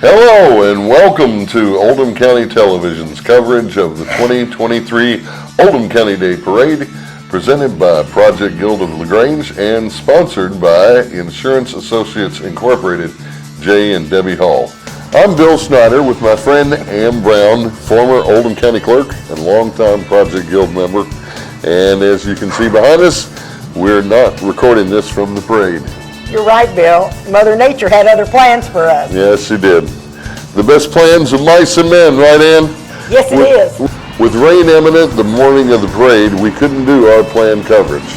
Hello and welcome to Oldham County Television's coverage of the 2023 Oldham County Day Parade, presented by Project Guild of LaGrange and sponsored by Insurance Associates Incorporated, Jay and Debbie Hall. I'm Bill Snyder with my friend Ann Brown, former Oldham County Clerk and longtime Project Guild member. And as you can see behind us, we're not recording this from the parade. You're right, Bill. Mother Nature had other plans for us. Yes, she did. The best plans of mice and men, right, Ann? Yes, it is. With rain imminent the morning of the parade, we couldn't do our planned coverage.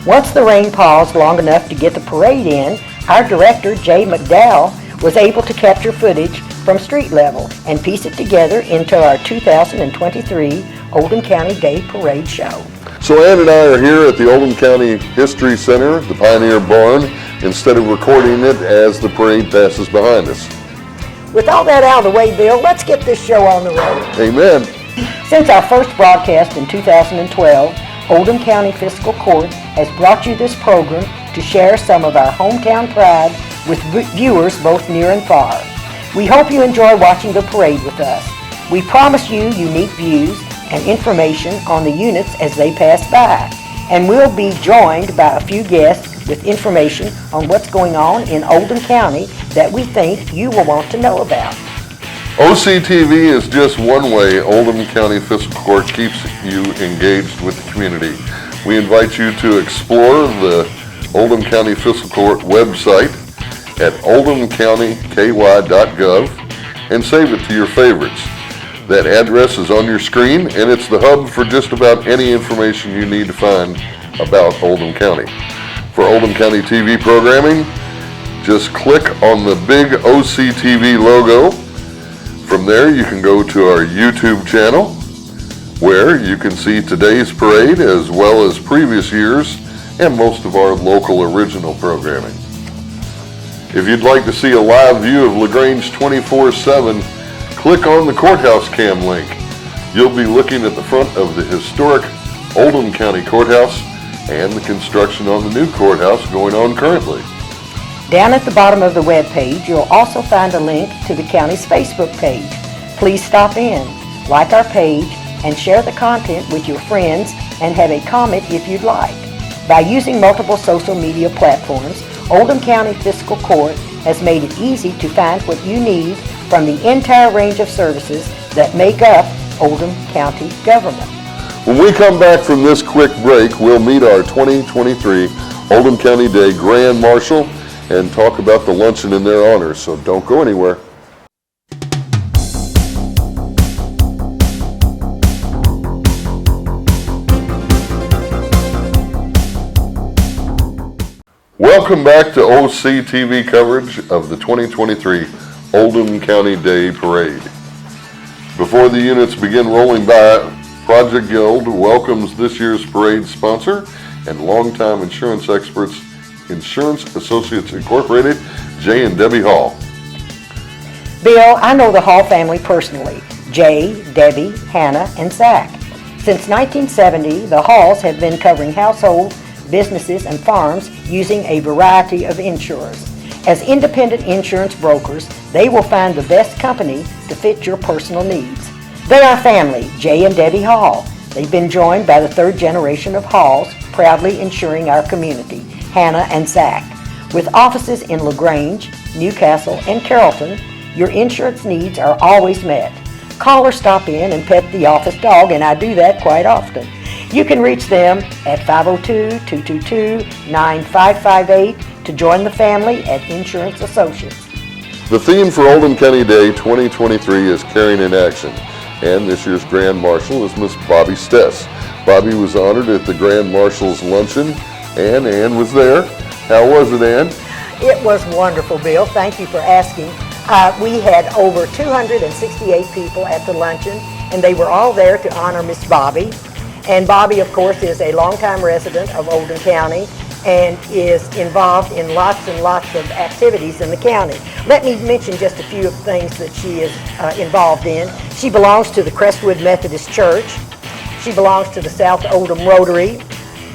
Once the rain paused long enough to get the parade in, our director, Jay McDowell, was able to capture footage from street level and piece it together into our 2023 Oldham County Day Parade show. So Ann and I are here at the Oldham County History Center, the Pioneer Barn, instead of recording it as the parade passes behind us. With all that out of the way, Bill, let's get this show on the road. Amen. Since our first broadcast in 2012, Oldham County Fiscal Court has brought you this program to share some of our hometown pride with viewers both near and far. We hope you enjoy watching the parade with us. We promise you unique views and information on the units as they pass by, and we'll be joined by a few guests with information on what's going on in Oldham County that we think you will want to know about. OCTV is just one way Oldham County Fiscal Court keeps you engaged with the community. We invite you to explore the Oldham County Fiscal Court website at oldhamcountyky.gov and save it to your favorites. That address is on your screen, and it's the hub for just about any information you need to find about Oldham County. For Oldham County TV programming, just click on the big OCTV logo. From there, you can go to our YouTube channel, where you can see today's parade as well as previous years and most of our local original programming. If you'd like to see a live view of LaGrange 24/7, click on the Courthouse Cam link. You'll be looking at the front of the historic Oldham County Courthouse and the construction on the new courthouse going on currently. Down at the bottom of the web page, you'll also find a link to the county's Facebook page. Please stop in, like our page, and share the content with your friends and have a comment if you'd like. By using multiple social media platforms, Oldham County Fiscal Court has made it easy to find what you need from the entire range of services that make up Oldham County government. When we come back from this quick break, we'll meet our 2023 Oldham County Day Grand Marshal and talk about the luncheon in their honor, so don't go anywhere. Welcome back to OCTV coverage of the 2023 Oldham County Day Parade. Before the units begin rolling by, Project Guild welcomes this year's parade sponsor and longtime insurance experts, Insurance Associates Incorporated, Jay and Debbie Hall. Bill, I know the Hall family personally. Jay, Debbie, Hannah, and Zach. Since 1970, the Halls have been covering households, businesses, and farms using a variety of insurers. As independent insurance brokers, they will find the best company to fit your personal needs. They are family, Jay and Debbie Hall. They've been joined by the third generation of Halls, proudly insuring our community, Hannah and Zach. With offices in LaGrange, Newcastle, and Carrollton, your insurance needs are always met. Call or stop in and pet the office dog, and I do that quite often. You can reach them at 502-222-9558 to join the family at Insurance Associates. The theme for Oldham County Day 2023 is Caring in Action, and this year's Grand Marshal is Miss Bobby Stess. Bobby was honored at the Grand Marshal's luncheon, and Ann was there. How was it, Ann? It was wonderful, Bill. Thank you for asking. We had over 268 people at the luncheon, and they were all there to honor Miss Bobby. And Bobby, of course, is a longtime resident of Oldham County and is involved in lots and lots of activities in the county. Let me mention just a few of the things that she is involved in. She belongs to the Crestwood Methodist Church. She belongs to the South Oldham Rotary.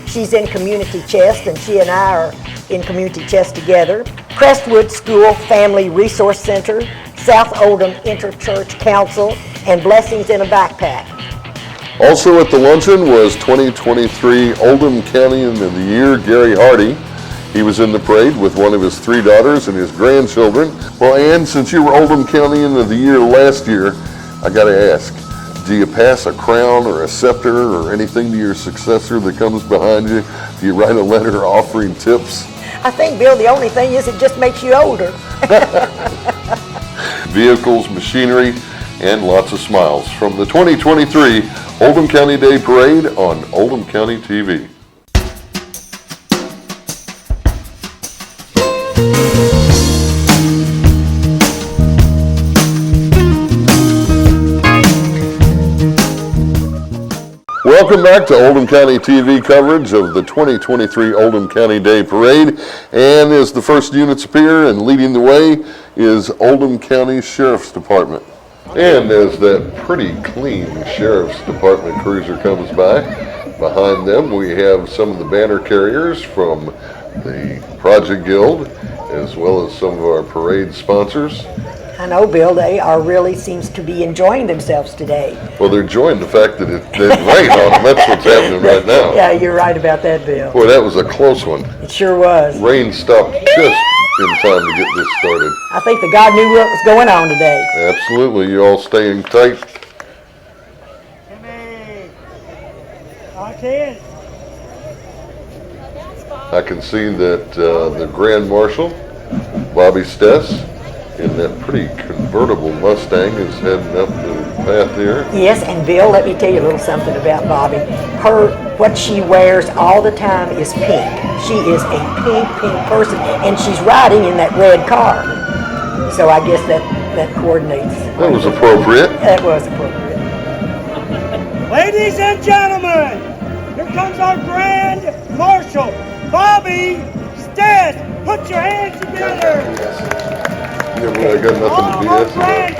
She's in Community Chest, and she and I are in Community Chest together. Crestwood School Family Resource Center. South Oldham Interchurch Council, and blessings in a backpack. Also at the luncheon was 2023 Oldham County of the Year, Gary Hardy. He was in the parade with one of his 3 daughters and his grandchildren. Well, Ann, since you were Oldham County of the Year last year, I gotta ask, do you pass a crown or a scepter or anything to your successor that comes behind you? Do you write a letter offering tips? I think, Bill, the only thing is it just makes you older. Vehicles, machinery, and lots of smiles from the 2023 Oldham County Day Parade on Oldham County TV. Welcome back to Oldham County TV coverage of the 2023 Oldham County Day Parade. And as the first units appear and leading the way is Oldham County Sheriff's Department. And as that pretty clean Sheriff's Department cruiser comes by, behind them we have some of the banner carriers from the Project Guild, as well as some of our parade sponsors. I know, Bill, they really seems to be enjoying themselves today. Well, they're enjoying the fact that it didn't rain on them. That's what's happening right now. Yeah, you're right about that, Bill. Boy, that was a close one. It sure was. Rain stopped just in time to get this started. I think the God knew what was going on today. Absolutely. You all staying tight. I can see that the Grand Marshal, Bobby Stess, in that pretty convertible Mustang is heading up the path here. Yes, and Bill, let me tell you a little something about Bobby. What she wears all the time is pink. She is a pink person, and she's riding in that red car. So I guess that coordinates. That was appropriate. That was appropriate. Ladies and gentlemen, here comes our Grand Marshal, Bobby Stess. Put your hands together. Yeah, well, I got nothing to BS about.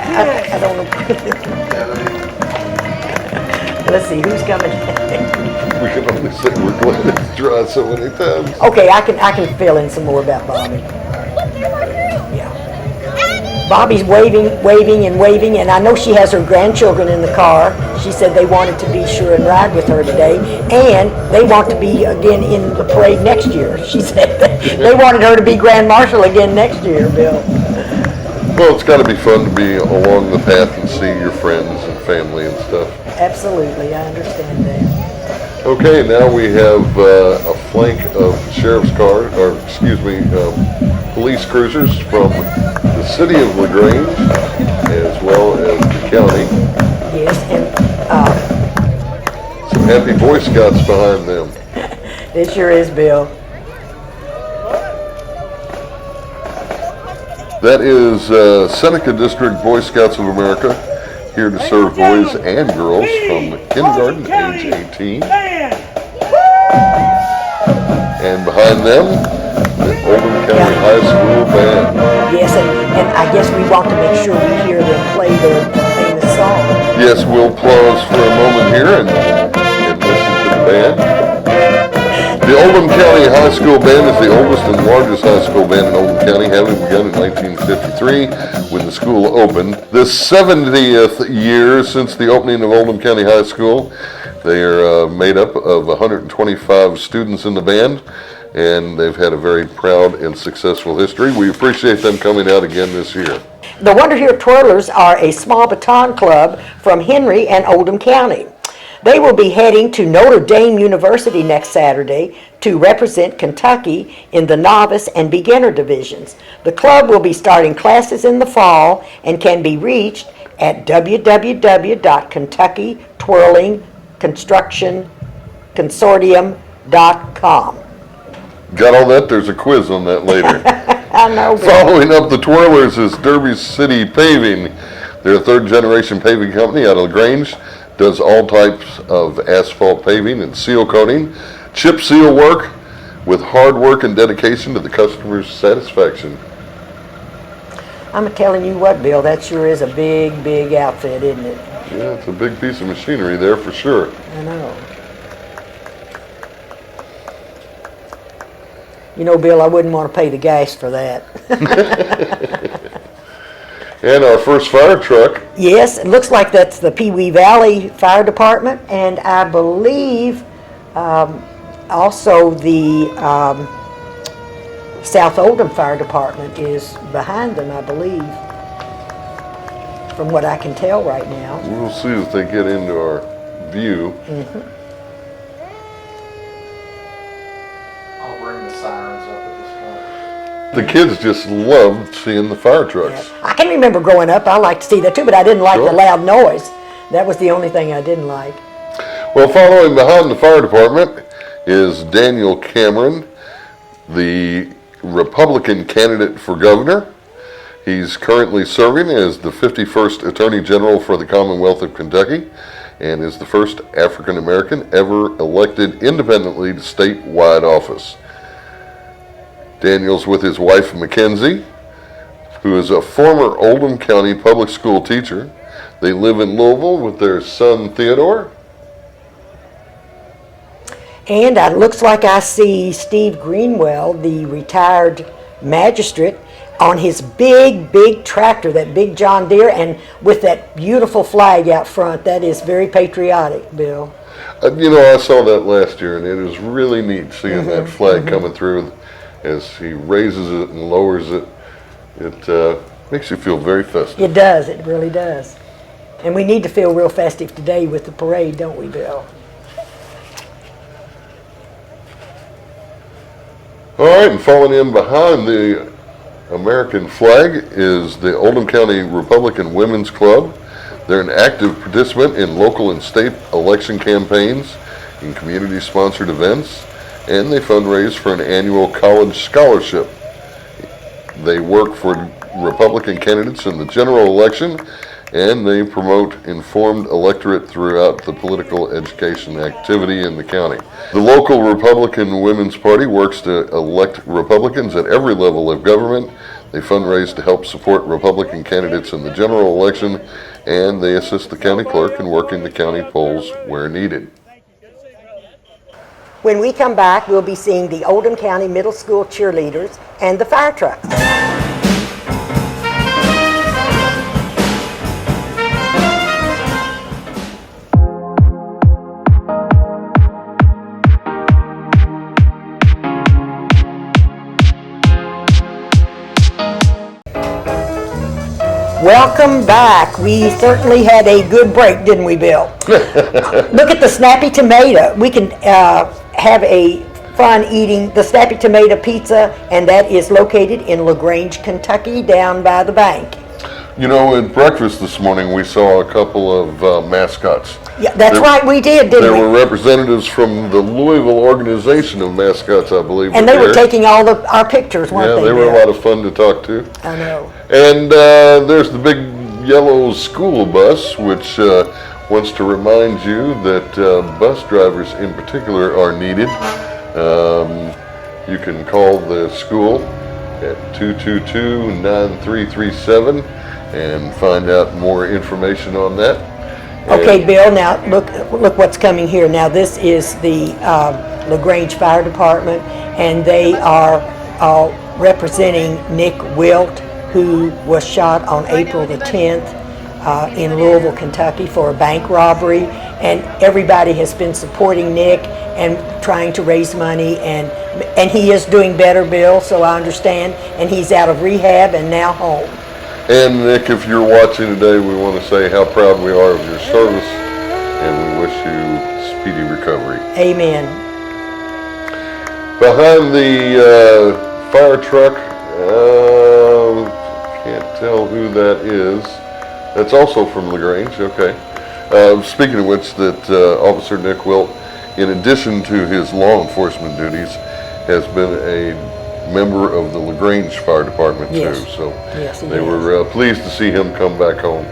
I don't know. Let's see, who's coming? We can only say we're glad it's dry so many times. Okay, I can fill in some more about Bobby. Yeah. Bobby's waving, and I know she has her grandchildren in the car. She said they wanted to be sure and ride with her today, and they want to be again in the parade next year. She said they wanted her to be Grand Marshal again next year, Bill. Well, it's got to be fun to be along the path and see your friends and family and stuff. Absolutely, I understand that. Okay, now we have a flank of sheriff's cars, police cruisers from the city of LaGrange, as well as the county. Yes, and some happy Boy Scouts behind them. it sure is, Bill. That is Seneca District Boy Scouts of America, here to serve boys and girls from kindergarten age 18. And behind them, the Oldham County High School Band. Yes, and I guess we want to make sure we hear them play their famous song. Yes, we'll pause for a moment here and listen to the band. The Oldham County High School Band is the oldest and largest high school band in Oldham County, having begun in 1953 when the school opened. The 70th year since the opening of Oldham County High School. They are made up of 125 students in the band, and they've had a very proud and successful history. We appreciate them coming out again this year. The Wonder Here Twirlers are a small baton club from Henry and Oldham County. They will be heading to Notre Dame University next Saturday to represent Kentucky in the novice and beginner divisions. The club will be starting classes in the fall and can be reached at www.KentuckyTwirlingConstructionConsortium.com. Got all that? There's a quiz on that later. I know. Following up the Twirlers is Derby City Paving. They're a third-generation paving company out of LaGrange. Does all types of asphalt paving and seal coating, chip seal work with hard work and dedication to the customer's satisfaction. I'm telling you what, Bill, that sure is a big, big outfit, isn't it? Yeah, it's a big piece of machinery there for sure. I know. You know, Bill, I wouldn't want to pay the gas for that. And our first fire truck. Yes, it looks like that's the Pee Wee Valley Fire Department, and I believe also the South Oldham Fire Department is behind them, I believe, from what I can tell right now. We'll see if they get into our view. I'll bring the sirens up at this point. The kids just loved seeing the fire trucks. I can remember growing up, I liked to see that too, but I didn't like Sure. the loud noise. That was the only thing I didn't like. Well, following behind the fire department is Daniel Cameron, the Republican candidate for governor. He's currently serving as the 51st Attorney General for the Commonwealth of Kentucky and is the first African American ever elected independently to statewide office. Daniel's with his wife Mackenzie, who is a former Oldham County public school teacher. They live in Louisville with their son Theodore. And it looks like I see Steve Greenwell, the retired magistrate, on his big tractor, that big John Deere, and with that beautiful flag out front. That is very patriotic, Bill. You know, I saw that last year, and it is really neat seeing that flag coming through as he raises it and lowers it. It makes you feel very festive. It does, it really does. And we need to feel real festive today with the parade, don't we, Bill? All right, and falling in behind the American flag is the Oldham County Republican Women's Club. They're an active participant in local and state election campaigns, in community-sponsored events, and they fundraise for an annual college scholarship. They work for Republican candidates in the general election, and they promote informed electorate throughout the political education activity in the county. The local Republican Women's Party works to elect Republicans at every level of government. They fundraise to help support Republican candidates in the general election, and they assist the county clerk in working the county polls where needed. When we come back, we'll be seeing the Oldham County Middle School cheerleaders and the fire trucks. Welcome back. We certainly had a good break, didn't we, Bill? Look at the snappy tomato. We can have a fun eating the snappy tomato pizza, and that is located in LaGrange, Kentucky, down by the bank. You know, at breakfast this morning, we saw a couple of mascots. Yeah, that's right, we did, didn't we? There were representatives from the Louisville organization of mascots, I believe. And they were taking all our pictures, weren't they? Yeah, they were a Bill? lot of fun to talk to. I know. And there's the big yellow school bus, which wants to remind you that bus drivers in particular are needed. You can call the school at 222-9337 and find out more information on that. Okay, Bill, now look what's coming here. Now this is the LaGrange Fire Department, and they are representing Nick Wilt, who was shot on April the 10th in Louisville, Kentucky for a bank robbery. And everybody has been supporting Nick and trying to raise money, and he is doing better, Bill, so I understand, and he's out of rehab and now home. And Nick, if you're watching today, we want to say how proud we are of your service, and we wish you speedy recovery. Amen. Behind the fire truck, can't tell who that is. That's also from LaGrange, okay. Speaking of which, that Officer Nick Wilt, in addition to his law enforcement duties, has been a member of the LaGrange Fire Department too. So yes, they were pleased to see him come back home.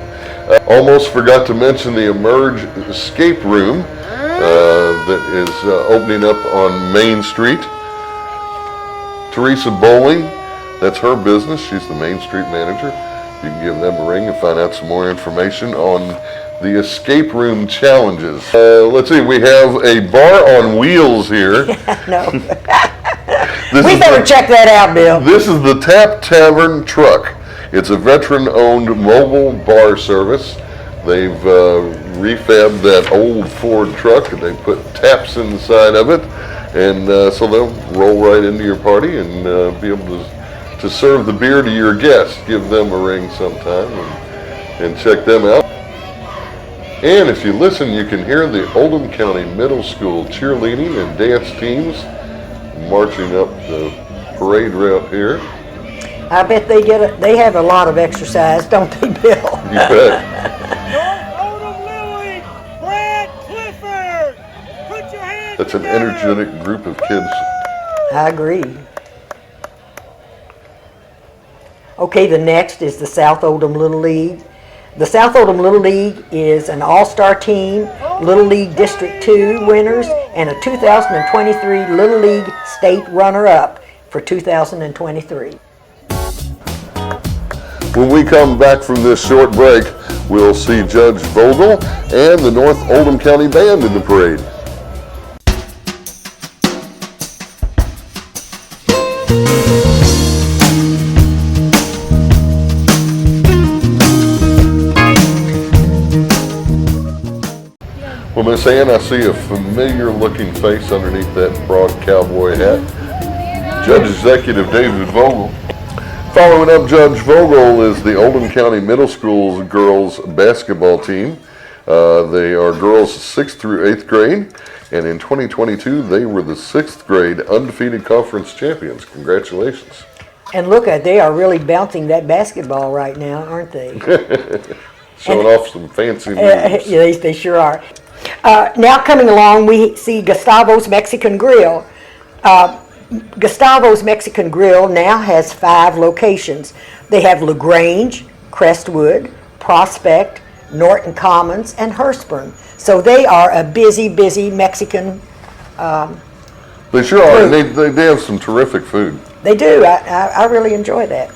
Almost forgot to mention the Emerge Escape Room that is opening up on Main Street. Teresa Bowling, that's her business. She's the Main Street manager. You can give them a ring and find out some more information on the escape room challenges. Let's see, we have a bar on wheels here. No. We better check that out, Bill. This is the Tap Tavern truck. It's a veteran-owned mobile bar service. They've refabbed that old Ford truck and they put taps inside of it, and so they'll roll right into your party and be able to serve the beer to your guests. Give them a ring sometime and check them out. And if you listen, you can hear the Oldham County Middle School cheerleading and dance teams marching up the parade route here. I bet they have a lot of exercise, don't they, Bill? You bet. Oldham Little League, Brad Clifford. Put your hands That's an together. energetic group of kids. I agree. Okay, the next is the South Oldham Little League. The South Oldham Little League is an all-star team, Little League District 2 winners, and a 2023 Little League State runner-up for 2023. When we come back from this short break, we'll see Judge Vogel and the North Oldham County Band in the parade. Well, Miss Ann, I see a familiar looking face underneath that broad cowboy hat. Judge Executive David Vogel. Following up Judge Vogel is the Oldham County Middle School's girls basketball team. They are girls 6th through 8th grade, and in 2022 they were the 6th grade undefeated conference champions. Congratulations. And look, they are really bouncing that basketball right now, aren't they? Showing off some fancy moves. Yeah, they sure are. Now coming along, we see Gustavo's Mexican Grill. Gustavo's Mexican Grill now has 5 locations. They have LaGrange, Crestwood, Prospect, Norton Commons, and Hurstburn. So they are a busy Mexican They sure are, and they have some terrific food. They do. I really enjoy that.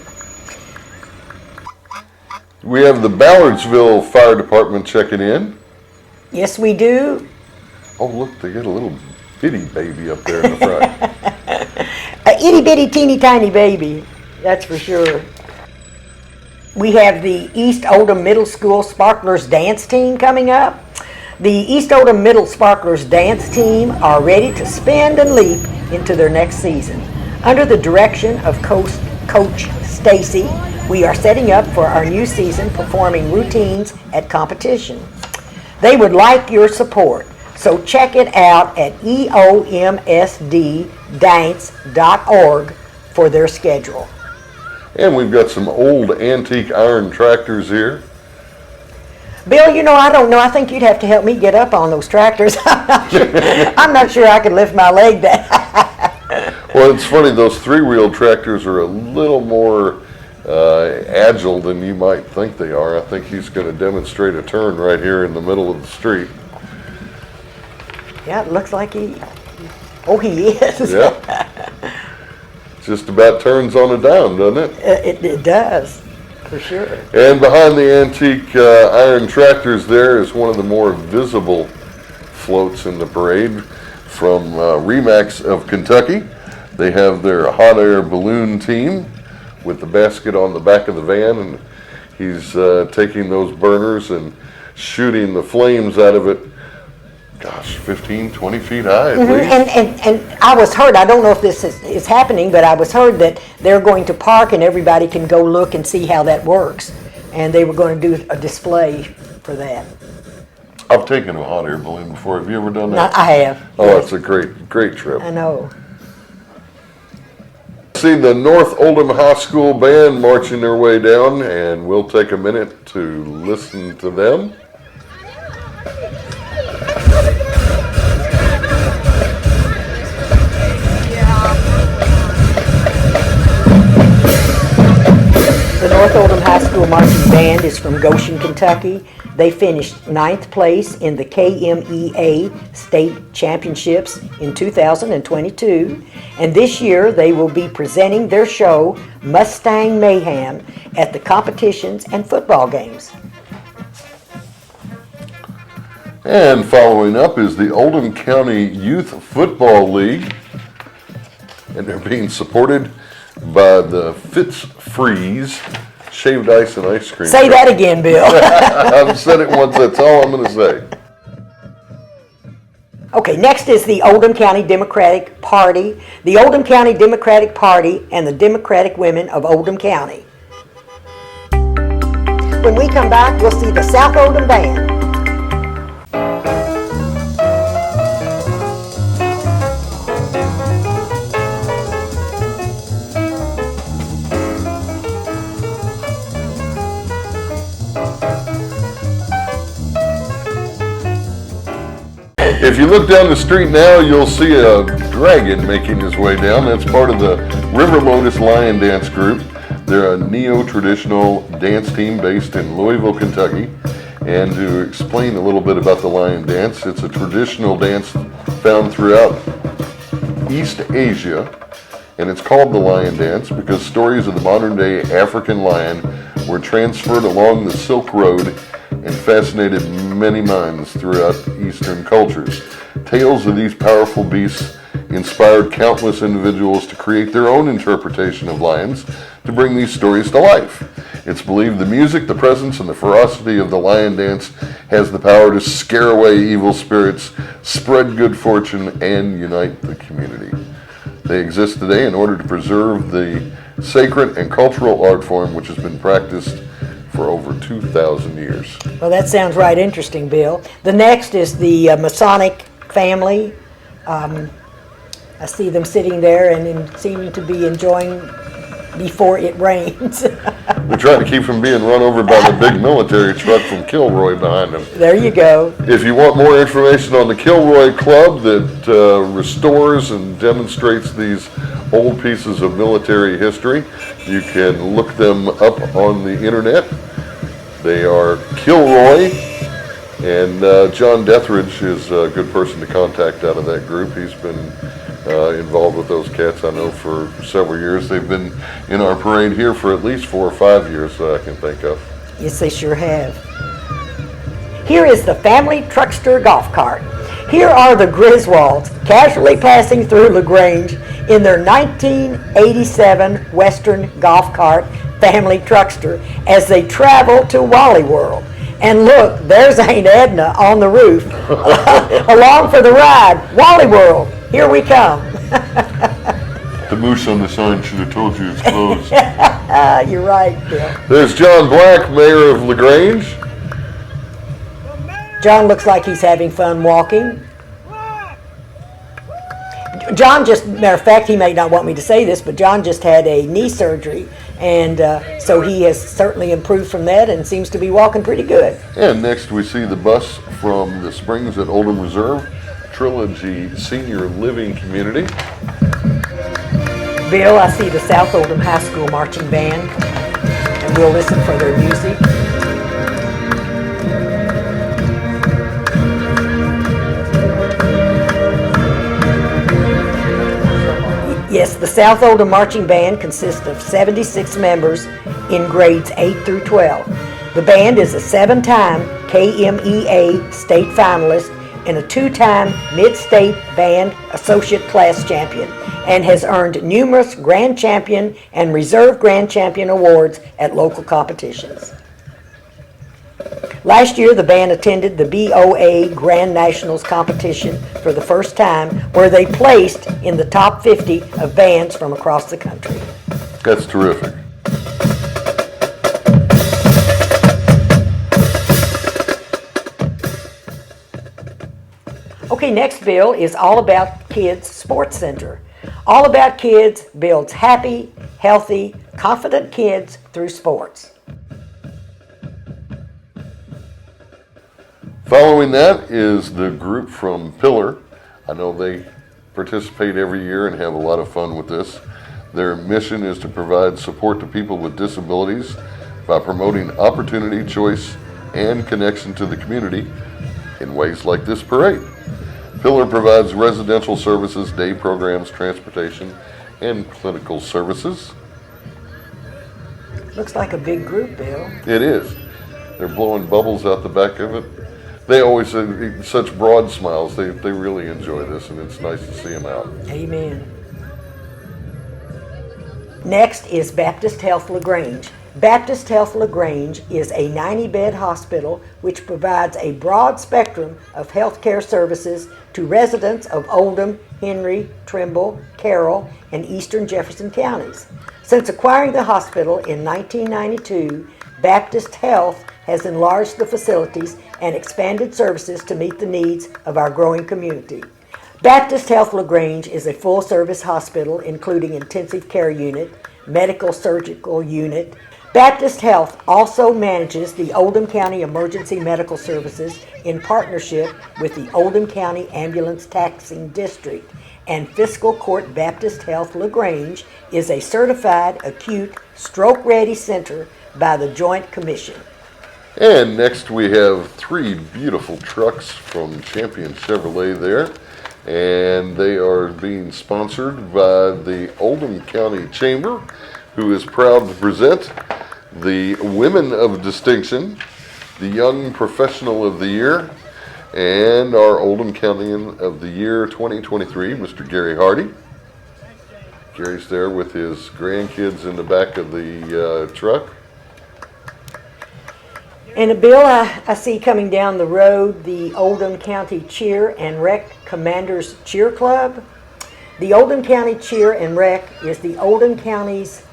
We have the Ballardsville Fire Department checking in. Yes, we do. Oh, look, they got a little bitty baby up there in the front. A itty bitty teeny tiny baby, that's for sure. We have the East Oldham Middle School Sparklers dance team coming up. The East Oldham Middle Sparklers dance team are ready to spin and leap into their next season. Under the direction of Coach Stacy, we are setting up for our new season performing routines at competition. They would like your support, so check it out at eomsddance.org for their schedule. And we've got some old antique iron tractors here. Bill, I don't know. I think you'd have to help me get up on those tractors. I'm not sure I could lift my leg that. Well, it's funny, those 3-wheel tractors are a little more agile than you might think they are. I think he's going to demonstrate a turn right here in the middle of the street. Yeah, it looks like he is. Yeah. Just about turns on a dime, doesn't it? It does, for sure. And behind the antique iron tractors there is one of the more visible floats in the parade from Remax of Kentucky. They have their hot air balloon team with the basket on the back of the van, and he's taking those burners and shooting the flames out of it, gosh, 15, 20 feet high at least. And I was heard, I don't know if this is happening, but I was heard that they're going to park and everybody can go look and see how that works. And they were going to do a display for that. I've taken a hot air balloon before. Have you ever done that? I have. Oh, yes. it's a great trip. I know. See the North Oldham High School band marching their way down, and we'll take a minute to listen to them. The North Oldham High School Marching Band is from Goshen, Kentucky. They finished 9th place in the KMEA State Championships in 2022, and this year they will be presenting their show, Mustang Mayhem, at the competitions and football games. And following up is the Oldham County Youth Football League, and they're being supported by the Fitz Freeze Shaved ice and ice cream. Say that again, Bill. I've said it once, that's all I'm gonna say. Okay, next is the Oldham County Democratic Party, the Oldham County Democratic Party, and the Democratic Women of Oldham County. When we come back, we'll see the South Oldham Band. If you look down the street now, you'll see a dragon making his way down. That's part of the River Lotus Lion Dance Group. They're a neo-traditional dance team based in Louisville, Kentucky. And to explain a little bit about the lion dance, it's a traditional dance found throughout East Asia. And it's called the lion dance because stories of the modern-day African lion were transferred along the Silk Road and fascinated many minds throughout Eastern cultures. Tales of these powerful beasts inspired countless individuals to create their own interpretation of lions to bring these stories to life. It's believed the music, the presence, and the ferocity of the lion dance has the power to scare away evil spirits, spread good fortune, and unite the community. They exist today in order to preserve the sacred and cultural art form which has been practiced for over 2,000 years. Well, that sounds right interesting, Bill. The next is the Masonic family. I see them sitting there and seeming to be enjoying before it rains. We're trying to keep from being run over by the big military truck from Kilroy behind them. There you go. If you want more information on the Kilroy Club that restores and demonstrates these old pieces of military history, you can look them up on the internet. They are Kilroy, and John Dethridge is a good person to contact out of that group. He's been involved with those cats, I know, for several years. They've been in our parade here for at least 4 or 5 years that I can think of. Yes, they sure have. Here is the family truckster golf cart. Here are the Griswolds casually passing through LaGrange in their 1987 Western golf cart family truckster as they travel to Wally World. And look, there's Aunt Edna on the roof, along for the ride. Wally World, here we come. The moose on the sign should have told you it's closed. You're right, Bill. There's John Black, mayor of LaGrange. John looks like he's having fun walking. John just, matter of fact, he may not want me to say this, but John just had a knee surgery, and so he has certainly improved from that and seems to be walking pretty good. And next we see the bus from the Springs at Oldham Reserve Trilogy Senior Living Community. Bill, I see the South Oldham High School marching band, and we'll listen for their music. Yes, the South Oldham Marching Band consists of 76 members in grades 8 through 12. The band is a 7-time KMEA state finalist and a 2-time Mid-State Band Associate Class Champion and has earned numerous Grand Champion and Reserve Grand Champion awards at local competitions. Last year, the band attended the BOA Grand Nationals competition for the first time, where they placed in the top 50 of bands from across the country. That's terrific. Okay, next, Bill, is All About Kids Sports Center. All About Kids builds happy, healthy, confident kids through sports. Following that is the group from Pillar. I know they participate every year and have a lot of fun with this. Their mission is to provide support to people with disabilities by promoting opportunity, choice, and connection to the community in ways like this parade. Pillar provides residential services, day programs, transportation, and clinical services. Looks like a big group, Bill. It is. They're blowing bubbles out the back of it. They always have such broad smiles. They really enjoy this, and it's nice to see them out. Amen. Next is Baptist Health LaGrange. Baptist Health LaGrange is a 90-bed hospital which provides a broad spectrum of healthcare services to residents of Oldham, Henry, Trimble, Carroll, and eastern Jefferson counties. Since acquiring the hospital in 1992, Baptist Health has enlarged the facilities and expanded services to meet the needs of our growing community. Baptist Health LaGrange is a full-service hospital including intensive care unit, medical surgical unit. Baptist Health also manages the Oldham County Emergency Medical Services in partnership with the Oldham County Ambulance Taxing District, and Fiscal Court Baptist Health LaGrange is a certified acute stroke-ready center by the Joint Commission. And next we have 3 beautiful trucks from Champion Chevrolet there, and they are being sponsored by the Oldham County Chamber, who is proud to present the Women of Distinction, the Young Professional of the Year, and our Oldham County of the Year 2023, Mr. Gary Hardy. Gary's there with his grandkids in the back of the truck. And Bill, I see coming down the road the Oldham County Cheer and Rec Commanders Cheer Club. The Oldham County Cheer and Rec is the Oldham County's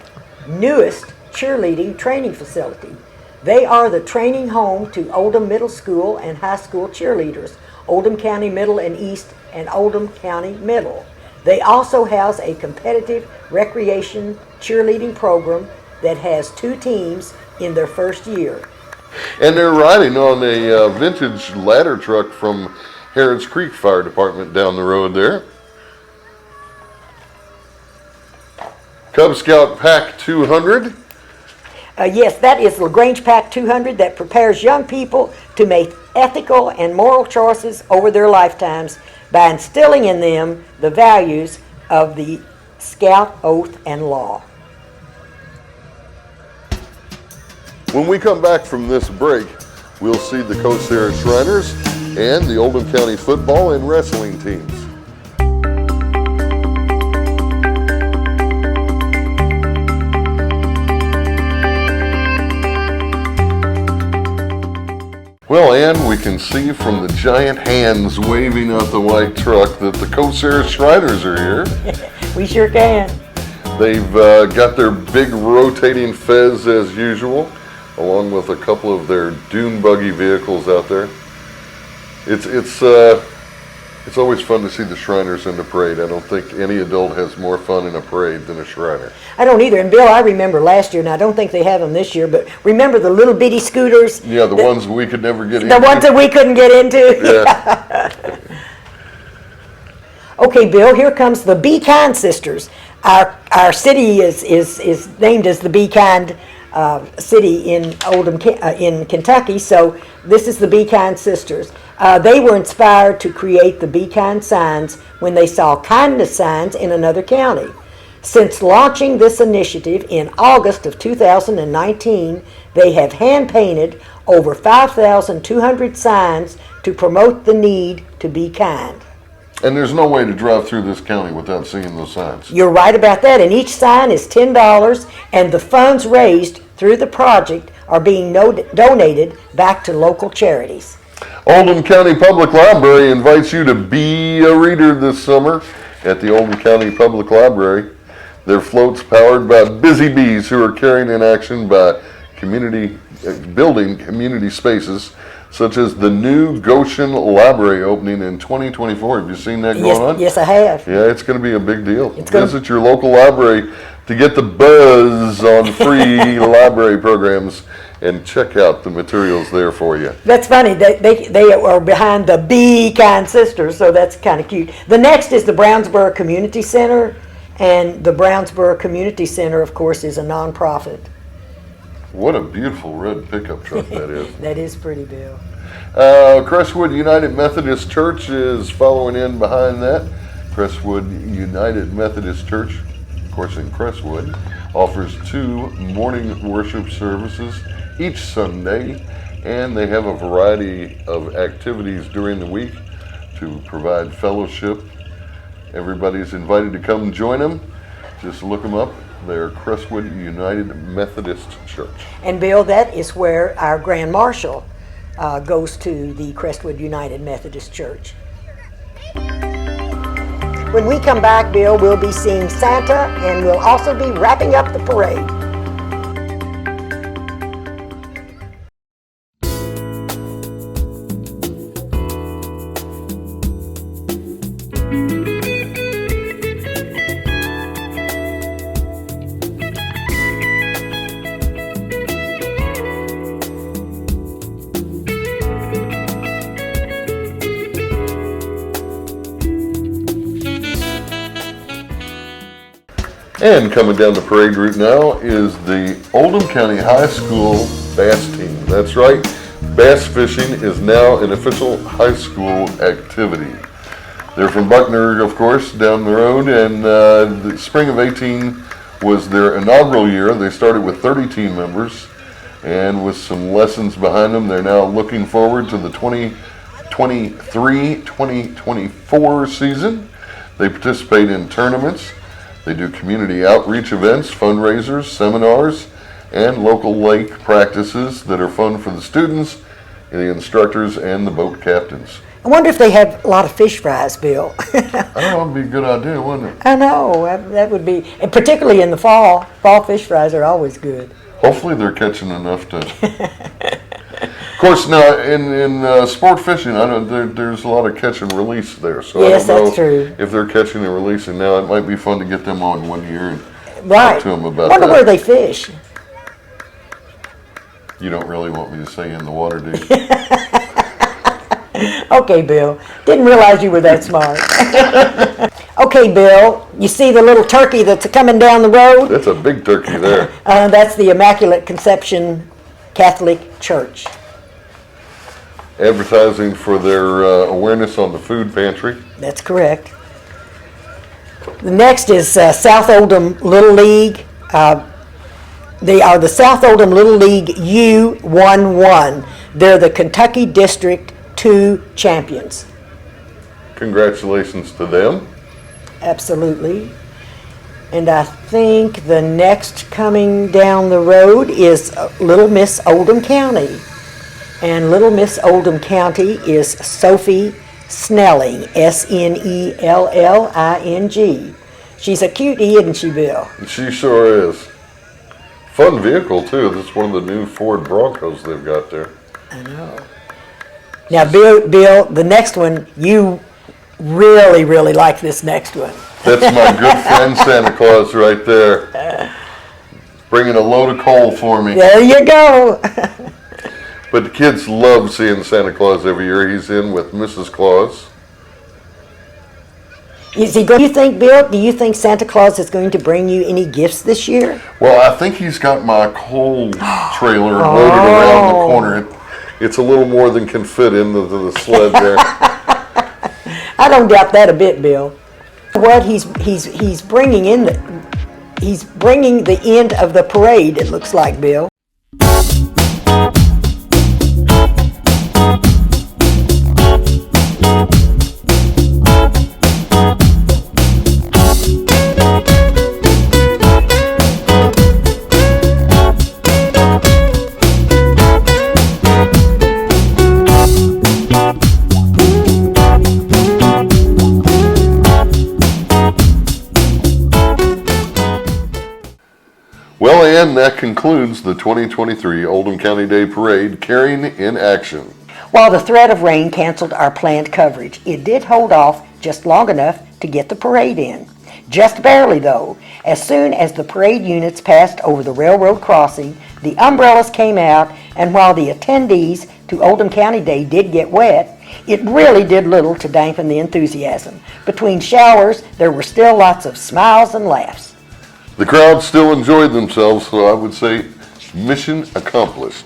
newest cheerleading training facility. They are the training home to Oldham Middle School and High School cheerleaders, Oldham County Middle and East, and Oldham County Middle. They also house a competitive recreation cheerleading program that has 2 teams in their first year. And they're riding on a vintage ladder truck from Harrods Creek Fire Department down the road there. Cub Scout Pack 200. Yes, that is LaGrange Pack 200 that prepares young people to make ethical and moral choices over their lifetimes by instilling in them the values of the Scout Oath and Law. When we come back from this break, we'll see the Kosara Shriners and the Oldham County football and wrestling teams. Well, Ann, we can see from the giant hands waving out the white truck that the Kosara Shriners are here. We sure can. They've got their big rotating fez as usual, along with a couple of their dune buggy vehicles out there. It's always fun to see the Shriners in the parade. I don't think any adult has more fun in a parade than a Shriner. I don't either. And Bill, I remember last year, and I don't think they have them this year, but remember the little bitty scooters? Yeah, the ones we could never get into. The ones that we couldn't get into? Yeah. Okay, Bill, here comes the Be Kind Sisters. Our city is named as the Be Kind city in Oldham, in Kentucky, so this is the Be Kind Sisters. They were inspired to create the Be Kind signs when they saw kindness signs in another county. Since launching this initiative in August of 2019, they have hand-painted over 5,200 signs to promote the need to be kind. And there's no way to drive through this county without seeing those signs. You're right about that, and each sign is $10, and the funds raised through the project are being donated back to local charities. Oldham County Public Library invites you to be a reader this summer at the Oldham County Public Library. Their floats powered by busy bees who are carrying in action by building community spaces, such as the new Goshen Library opening in 2024. Have you seen that going on? Yes, I have. Yeah, it's going to be a big deal. Visit your local library to get the buzz on free library programs and check out the materials there for you. That's funny. They are behind the Be Kind Sisters, so that's kind of cute. The next is the Brownsboro Community Center, and the Brownsboro Community Center, of course, is a nonprofit. What a beautiful red pickup truck that is. That is pretty, Bill. Crestwood United Methodist Church is following in behind that. Crestwood United Methodist Church, of course in Crestwood, offers 2 morning worship services each Sunday, and they have a variety of activities during the week to provide fellowship. Everybody's invited to come join them. Just look them up their Crestwood United Methodist Church. And Bill, that is where our Grand Marshal goes to, the Crestwood United Methodist Church. When we come back, Bill, we'll be seeing Santa, and we'll also be wrapping up the parade. And coming down the parade route now is the Oldham County High School bass team. That's right, bass fishing is now an official high school activity. They're from Buckner, of course, down the road, and the spring of 18 was their inaugural year. They started with 30 team members, and with some lessons behind them, they're now looking forward to the 2023-2024 season. They participate in tournaments. They do community outreach events, fundraisers, seminars, and local lake practices that are fun for the students, the instructors, and the boat captains. I wonder if they have a lot of fish fries, Bill. I know, it'd be a good idea, wouldn't it? I know, that would be, and particularly in the fall. Fall fish fries are always good. Hopefully they're catching enough to... Of course, now in sport fishing, I know there's a lot of catch and release there. So Yes, I don't know that's true. if they're catching and releasing now. It might be fun to get them on one year and Right. talk to them about Wonder that. where they fish. You don't really want me to say in the water, do you? Okay, Bill. Didn't realize you were that smart. Okay, Bill, you see the little turkey that's coming down the road? That's a big turkey there. That's the Immaculate Conception Catholic Church. Advertising for their awareness on the food pantry. That's correct. The next is South Oldham Little League. They are the South Oldham Little League U11. They're the Kentucky District 2 champions. Congratulations to them. Absolutely. And I think the next coming down the road is Little Miss Oldham County. And Little Miss Oldham County is Sophie Snelling, Snelling. She's a cutie, isn't she, Bill? She sure is. Fun vehicle, too. That's one of the new Ford Broncos they've got there. I know. Now, Bill, the next one, you really, really like this next one. That's my good friend Santa Claus right there. Bringing a load of coal for me. There you go. But the kids love seeing Santa Claus every year. He's in with Mrs. Claus. Is he going? Do you think, Bill? Do you think Santa Claus is going to bring you any gifts this year? Well, I think he's got my coal trailer loaded around the corner. It's a little more than can fit into the sled there. I don't doubt that a bit, Bill. What he's bringing in he's bringing the end of the parade. It looks like, Bill. Well, and that concludes the 2023 Oldham County Day Parade carrying in action. While the threat of rain canceled our planned coverage, it did hold off just long enough to get the parade in. Just barely, though. As soon as the parade units passed over the railroad crossing, the umbrellas came out, and while the attendees to Oldham County Day did get wet, it really did little to dampen the enthusiasm. Between showers, there were still lots of smiles and laughs. The crowd still enjoyed themselves, so I would say mission accomplished.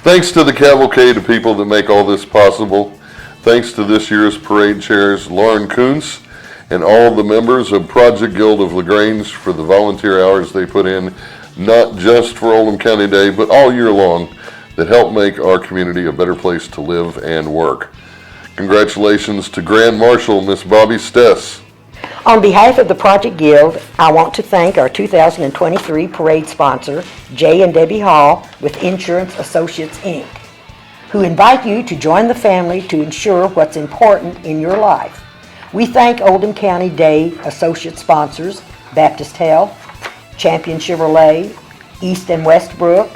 Thanks to the cavalcade of people that make all this possible. Thanks to this year's parade chairs, Lauren Kuntz, and all the members of Project Guild of LaGrange for the volunteer hours they put in, not just for Oldham County Day, but all year long, that help make our community a better place to live and work. Congratulations to Grand Marshal Miss Bobby Stess. On behalf of the Project Guild, I want to thank our 2023 parade sponsor, Jay and Debbie Hall with Insurance Associates, Inc., who invite you to join the family to ensure what's important in your life. We thank Oldham County Day Associate sponsors, Baptist Health, Champion Chevrolet, East and Westbrook,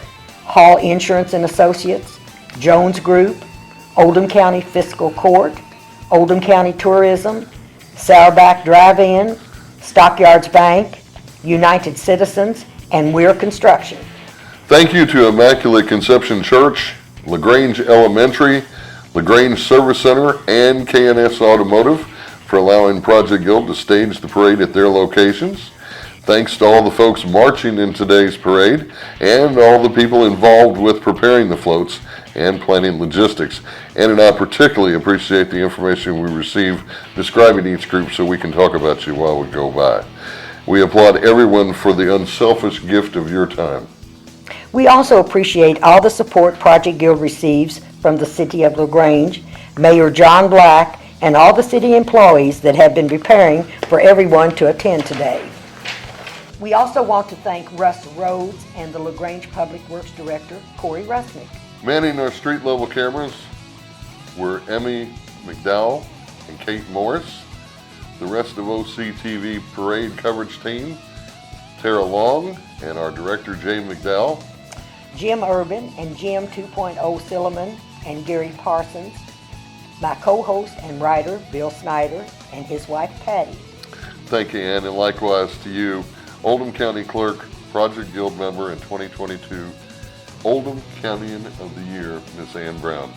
Hall Insurance and Associates, Jones Group, Oldham County Fiscal Court, Oldham County Tourism, Sourback Drive-In, Stockyards Bank, United Citizens, and Weir Construction. Thank you to Immaculate Conception Church, LaGrange Elementary, LaGrange Service Center, and K&S Automotive for allowing Project Guild to stage the parade at their locations. Thanks to all the folks marching in today's parade and all the people involved with preparing the floats and planning logistics. Ann and I particularly appreciate the information we receive describing each group so we can talk about you while we go by. We applaud everyone for the unselfish gift of your time. We also appreciate all the support Project Guild receives from the City of LaGrange, Mayor John Black, and all the city employees that have been preparing for everyone to attend today. We also want to thank Russ Rhodes and the LaGrange Public Works Director, Corey Rusnick. Manning our street level cameras were Emmy McDowell and Kate Morris. The rest of OCTV parade coverage team, Tara Long and our director Jay McDowell. Jim Urban and Jim 2.0 Silliman and Gary Parsons. My co-host and writer, Bill Snyder, and his wife, Patty. Thank you, Ann, and likewise to you, Oldham County Clerk, Project Guild member in 2022, Oldham Countyan of the Year, Miss Ann Brown.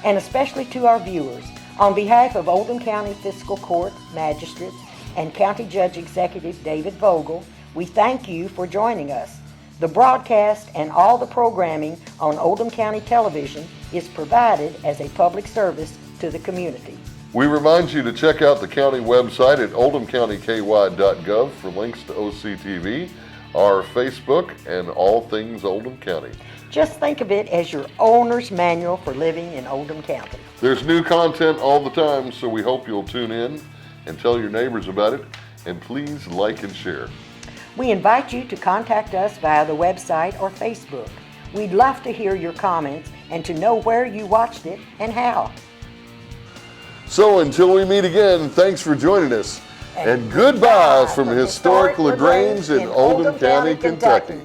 And especially to our viewers, on behalf of Oldham County Fiscal Court Magistrates and County Judge Executive David Vogel, we thank you for joining us. The broadcast and all the programming on Oldham County Television is provided as a public service to the community. We remind you to check out the county website at oldhamcountyky.gov for links to OCTV, our Facebook, and all things Oldham County. Just think of it as your owner's manual for living in Oldham County. There's new content all the time, so we hope you'll tune in and tell your neighbors about it, and please like and share. We invite you to contact us via the website or Facebook. We'd love to hear your comments and to know where you watched it and how. So until we meet again, thanks for joining us. And goodbye from historic LaGrange in Oldham County, Kentucky.